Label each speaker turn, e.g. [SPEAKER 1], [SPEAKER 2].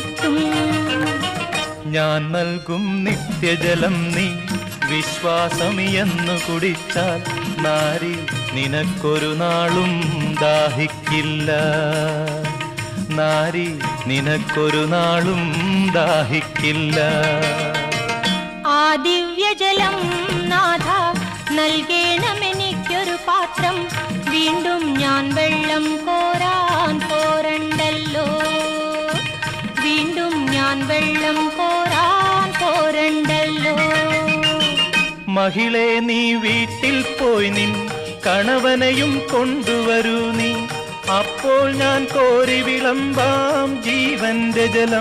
[SPEAKER 1] കിട്ടും.
[SPEAKER 2] ഞാൻ നൽകും നിത്യജലം നീ വിശ്വാസമിയെന്നു കുടിച്ചാൽ നാരി നിനക്കൊരു നാളും ദാഹിക്കില്ല. നാരി നിനക്കൊരു നാളും ദാഹിക്കില്ല.
[SPEAKER 1] ആ ദിവ്യജലം നാഥ നൽകേണമെനിക്കൊരു പാത്രം. വീണ്ടും ഞാൻ വെള്ളം കോരാൻ പോരണ്ടല്ലോ. വീണ്ടും ഞാൻ വെള്ളം കോരാൻ പോരണ്ടല്ലോ.
[SPEAKER 2] മഹിളെ നീ വീട്ടിൽ പോയി നിൻ കണവനെയും കൊണ്ടുവരൂ നീ. അപ്പോൾ ഞാൻ കോരി വിളമ്പാം ജീവന്റെ ജലം.